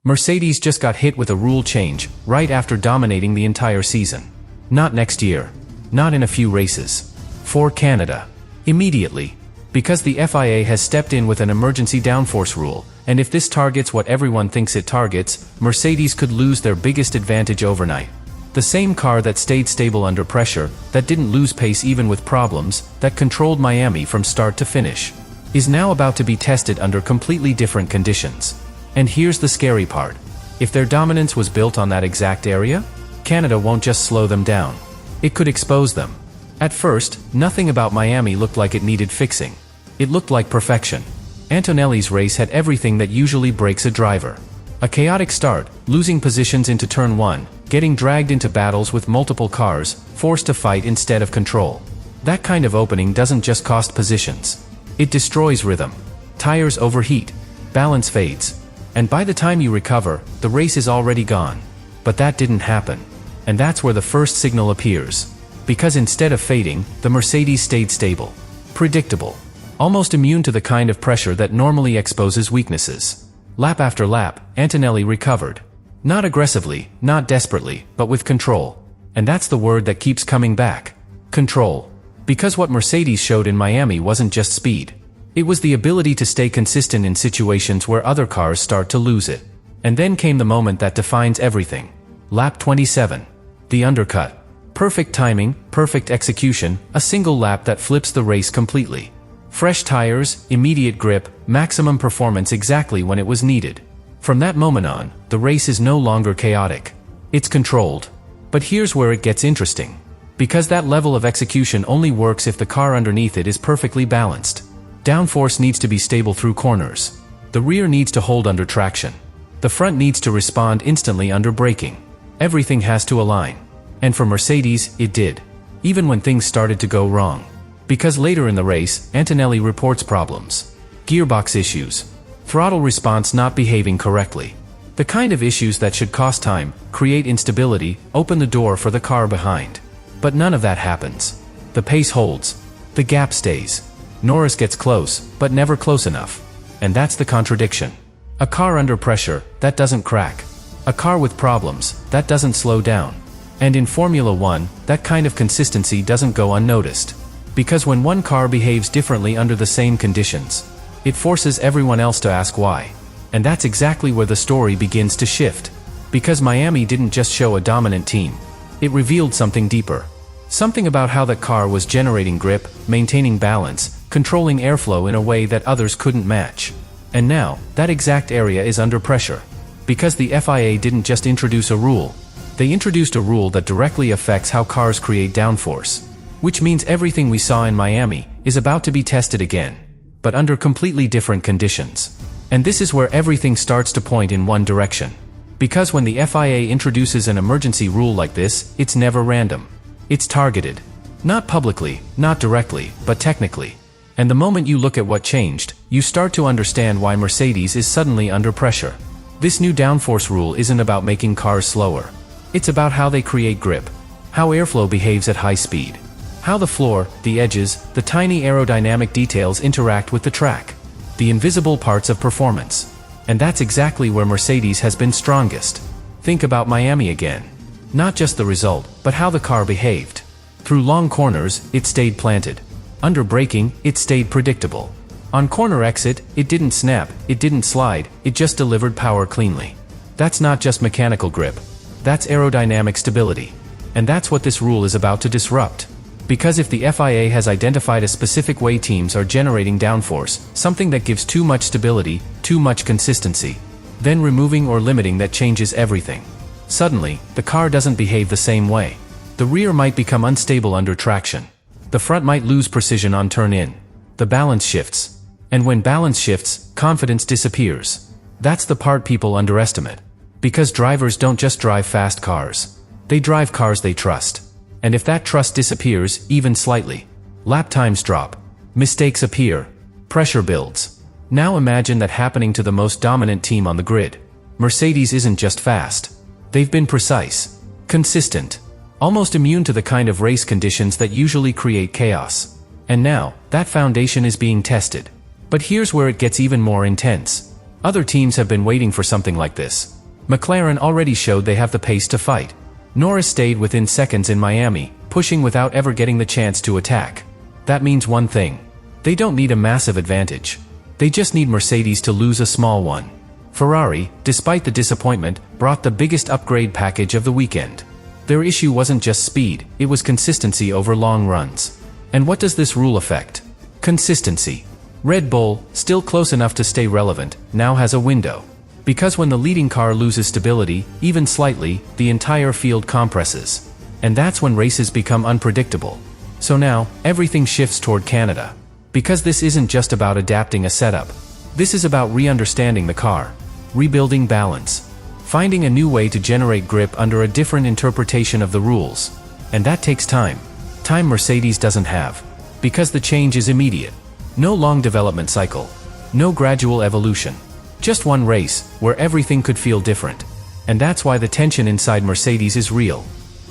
Mercedes just got hit with a rule change right after dominating the entire season. Not next year. Not in a few races. For Canada. Immediately. Because the FIA has stepped in with an emergency downforce rule, and if this targets what everyone thinks it targets, Mercedes could lose their biggest advantage overnight. The same car that stayed stable under pressure, that didn't lose pace even with problems, that controlled Miami from start to finish, is now about to be tested under completely different conditions. And here's the scary part. If their dominance was built on that exact area, Canada won't just slow them down. It could expose them. At first, nothing about Miami looked like it needed fixing. It looked like perfection. Antonelli's race had everything that usually breaks a driver. A chaotic start, losing positions into turn 1, getting dragged into battles with multiple cars, forced to fight instead of control. That kind of opening doesn't just cost positions. It destroys rhythm. Tires overheat. Balance fades. And by the time you recover, the race is already gone. But that didn't happen. And that's where the first signal appears. Because instead of fading, the Mercedes stayed stable. Predictable. Almost immune to the kind of pressure that normally exposes weaknesses. Lap after lap, Antonelli recovered. Not aggressively, not desperately, but with control. And that's the word that keeps coming back. Control. Because what Mercedes showed in Miami wasn't just speed. It was the ability to stay consistent in situations where other cars start to lose it. And then came the moment that defines everything. Lap 27. The undercut. Perfect timing, perfect execution, a single lap that flips the race completely. Fresh tires, immediate grip, maximum performance exactly when it was needed. From that moment on, the race is no longer chaotic. It's controlled. But here's where it gets interesting. Because that level of execution only works if the car underneath it is perfectly balanced. Downforce needs to be stable through corners. The rear needs to hold under traction. The front needs to respond instantly under braking. Everything has to align. And for Mercedes, it did. Even when things started to go wrong. Because later in the race, Antonelli reports problems. Gearbox issues. Throttle response not behaving correctly. The kind of issues that should cost time, create instability, open the door for the car behind. But none of that happens. The pace holds. The gap stays. Norris gets close, but never close enough. And that's the contradiction. A car under pressure, that doesn't crack. A car with problems, that doesn't slow down. And in Formula 1, that kind of consistency doesn't go unnoticed. Because when one car behaves differently under the same conditions, it forces everyone else to ask why. And that's exactly where the story begins to shift. Because Miami didn't just show a dominant team. It revealed something deeper. Something about how the car was generating grip, maintaining balance, controlling airflow in a way that others couldn't match. And now, that exact area is under pressure. Because the FIA didn't just introduce a rule. They introduced a rule that directly affects how cars create downforce. Which means everything we saw in Miami is about to be tested again. But under completely different conditions. And this is where everything starts to point in one direction. Because when the FIA introduces an emergency rule like this, it's never random. It's targeted. Not publicly, not directly, but technically. And the moment you look at what changed, you start to understand why Mercedes is suddenly under pressure. This new downforce rule isn't about making cars slower. It's about how they create grip. How airflow behaves at high speed. How the floor, the edges, the tiny aerodynamic details interact with the track. The invisible parts of performance. And that's exactly where Mercedes has been strongest. Think about Miami again. Not just the result, but how the car behaved. Through long corners, it stayed planted. Under braking, it stayed predictable. On corner exit, it didn't snap, it didn't slide, it just delivered power cleanly. That's not just mechanical grip. That's aerodynamic stability. And that's what this rule is about to disrupt. Because if the FIA has identified a specific way teams are generating downforce, something that gives too much stability, too much consistency, then removing or limiting that changes everything. Suddenly, the car doesn't behave the same way. The rear might become unstable under traction. The front might lose precision on turn-in. The balance shifts. And when balance shifts, confidence disappears. That's the part people underestimate. Because drivers don't just drive fast cars. They drive cars they trust. And if that trust disappears, even slightly, lap times drop. Mistakes appear. Pressure builds. Now imagine that happening to the most dominant team on the grid. Mercedes isn't just fast. They've been precise. Consistent. Almost immune to the kind of race conditions that usually create chaos. And now, that foundation is being tested. But here's where it gets even more intense. Other teams have been waiting for something like this. McLaren already showed they have the pace to fight. Norris stayed within seconds in Miami, pushing without ever getting the chance to attack. That means one thing. They don't need a massive advantage. They just need Mercedes to lose a small one. Ferrari, despite the disappointment, brought the biggest upgrade package of the weekend. Their issue wasn't just speed, it was consistency over long runs. And what does this rule affect? Consistency. Red Bull, still close enough to stay relevant, now has a window. Because when the leading car loses stability, even slightly, the entire field compresses. And that's when races become unpredictable. So now, everything shifts toward Canada. Because this isn't just about adapting a setup. This is about re-understanding the car. Rebuilding balance. Finding a new way to generate grip under a different interpretation of the rules. And that takes time. Time Mercedes doesn't have. Because the change is immediate. No long development cycle. No gradual evolution. Just one race, where everything could feel different. And that's why the tension inside Mercedes is real.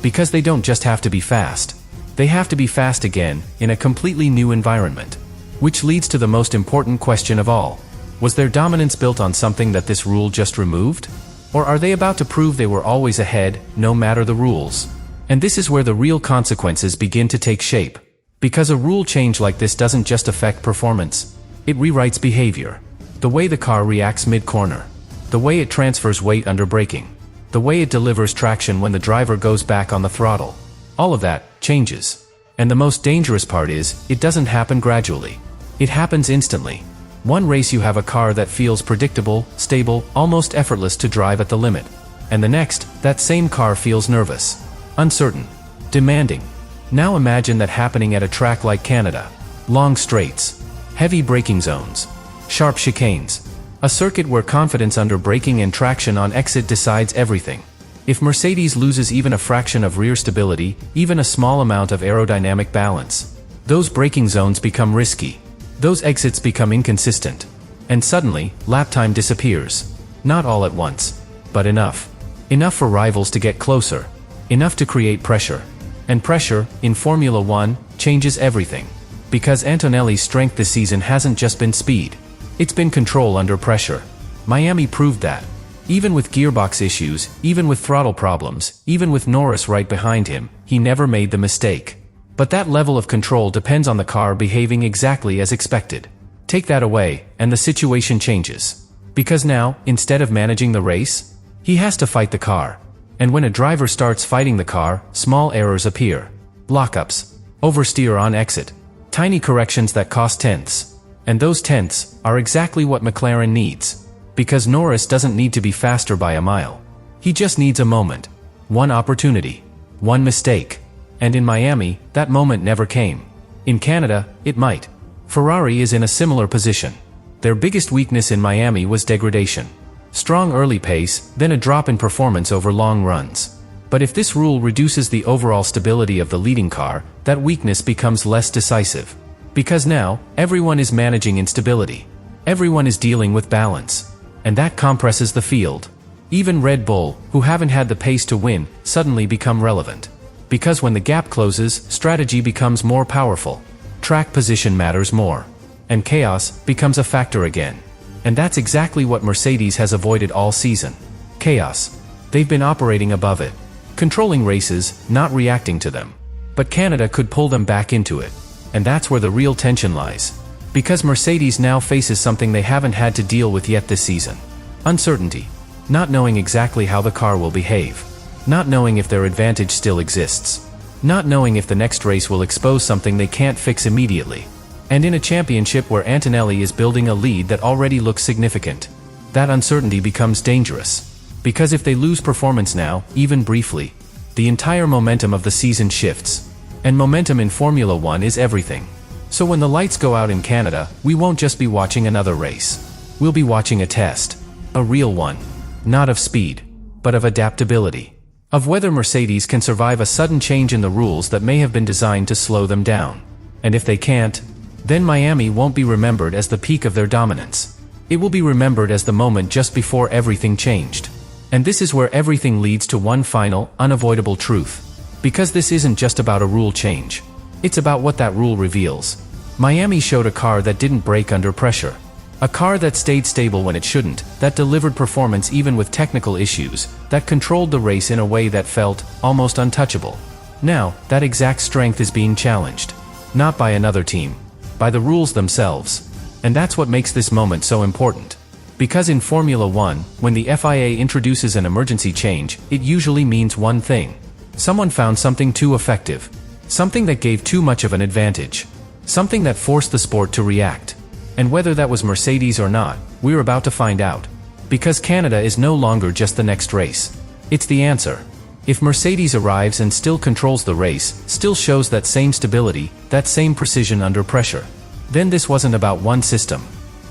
Because they don't just have to be fast. They have to be fast again, in a completely new environment. Which leads to the most important question of all. Was their dominance built on something that this rule just removed? Or are they about to prove they were always ahead, no matter the rules? And this is where the real consequences begin to take shape. Because a rule change like this doesn't just affect performance. It rewrites behavior. The way the car reacts mid-corner. The way it transfers weight under braking. The way it delivers traction when the driver goes back on the throttle. All of that changes. And the most dangerous part is, it doesn't happen gradually. It happens instantly. One race you have a car that feels predictable, stable, almost effortless to drive at the limit. And the next, that same car feels nervous, uncertain, demanding. Now imagine that happening at a track like Canada. Long straights, heavy braking zones, sharp chicanes. A circuit where confidence under braking and traction on exit decides everything. If Mercedes loses even a fraction of rear stability, even a small amount of aerodynamic balance, those braking zones become risky. Those exits become inconsistent. And suddenly, lap time disappears. Not all at once, but enough. Enough for rivals to get closer. Enough to create pressure. And pressure, in Formula One, changes everything. Because Antonelli's strength this season hasn't just been speed. It's been control under pressure. Miami proved that. Even with gearbox issues, even with throttle problems, even with Norris right behind him, he never made the mistake. But that level of control depends on the car behaving exactly as expected. Take that away, and the situation changes. Because now, instead of managing the race, he has to fight the car. And when a driver starts fighting the car, small errors appear. Lockups. Oversteer on exit. Tiny corrections that cost tenths. And those tenths are exactly what McLaren needs. Because Norris doesn't need to be faster by a mile. He just needs a moment. One opportunity. One mistake. And in Miami, that moment never came. In Canada, it might. Ferrari is in a similar position. Their biggest weakness in Miami was degradation. Strong early pace, then a drop in performance over long runs. But if this rule reduces the overall stability of the leading car, that weakness becomes less decisive. Because now, everyone is managing instability. Everyone is dealing with balance. And that compresses the field. Even Red Bull, who haven't had the pace to win, suddenly become relevant. Because when the gap closes, strategy becomes more powerful. Track position matters more. And chaos becomes a factor again. And that's exactly what Mercedes has avoided all season. Chaos. They've been operating above it. Controlling races, not reacting to them. But Canada could pull them back into it. And that's where the real tension lies. Because Mercedes now faces something they haven't had to deal with yet this season. Uncertainty. Not knowing exactly how the car will behave. Not knowing if their advantage still exists. Not knowing if the next race will expose something they can't fix immediately. And in a championship where Antonelli is building a lead that already looks significant, that uncertainty becomes dangerous. Because if they lose performance now, even briefly, the entire momentum of the season shifts. And momentum in Formula One is everything. So when the lights go out in Canada, we won't just be watching another race. We'll be watching a test. A real one. Not of speed, but of adaptability. Of whether Mercedes can survive a sudden change in the rules that may have been designed to slow them down. And if they can't, then Miami won't be remembered as the peak of their dominance. It will be remembered as the moment just before everything changed. And this is where everything leads to one final, unavoidable truth. Because this isn't just about a rule change. It's about what that rule reveals. Miami showed a car that didn't break under pressure. A car that stayed stable when it shouldn't, that delivered performance even with technical issues, that controlled the race in a way that felt almost untouchable. Now, that exact strength is being challenged. Not by another team. By the rules themselves. And that's what makes this moment so important. Because in Formula 1, when the FIA introduces an emergency change, it usually means one thing. Someone found something too effective. Something that gave too much of an advantage. Something that forced the sport to react. And whether that was Mercedes or not, we're about to find out. Because Canada is no longer just the next race. It's the answer. If Mercedes arrives and still controls the race, still shows that same stability, that same precision under pressure, then this wasn't about one system.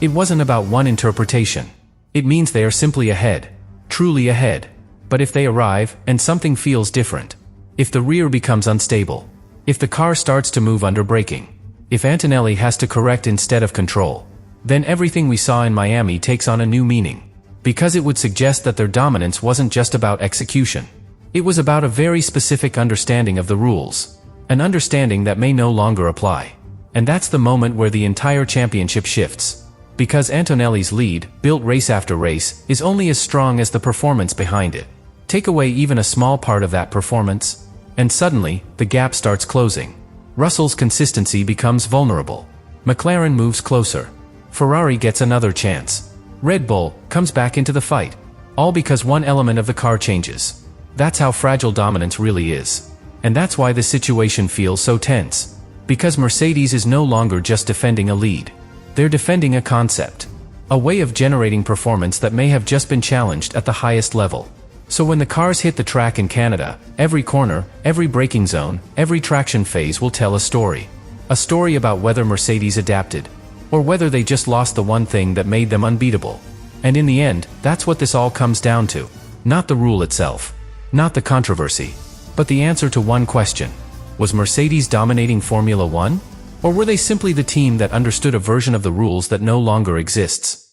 It wasn't about one interpretation. It means they are simply ahead. Truly ahead. But if they arrive, and something feels different. If the rear becomes unstable. If the car starts to move under braking. If Antonelli has to correct instead of control, then everything we saw in Miami takes on a new meaning. Because it would suggest that their dominance wasn't just about execution. It was about a very specific understanding of the rules. An understanding that may no longer apply. And that's the moment where the entire championship shifts. Because Antonelli's lead, built race after race, is only as strong as the performance behind it. Take away even a small part of that performance, and suddenly, the gap starts closing. Russell's consistency becomes vulnerable. McLaren moves closer. Ferrari gets another chance. Red Bull comes back into the fight. All because one element of the car changes. That's how fragile dominance really is. And that's why this situation feels so tense. Because Mercedes is no longer just defending a lead. They're defending a concept. A way of generating performance that may have just been challenged at the highest level. So when the cars hit the track in Canada, every corner, every braking zone, every traction phase will tell a story. A story about whether Mercedes adapted, or whether they just lost the one thing that made them unbeatable. And in the end, that's what this all comes down to. Not the rule itself. Not the controversy. But the answer to one question. Was Mercedes dominating Formula 1? Or were they simply the team that understood a version of the rules that no longer exists?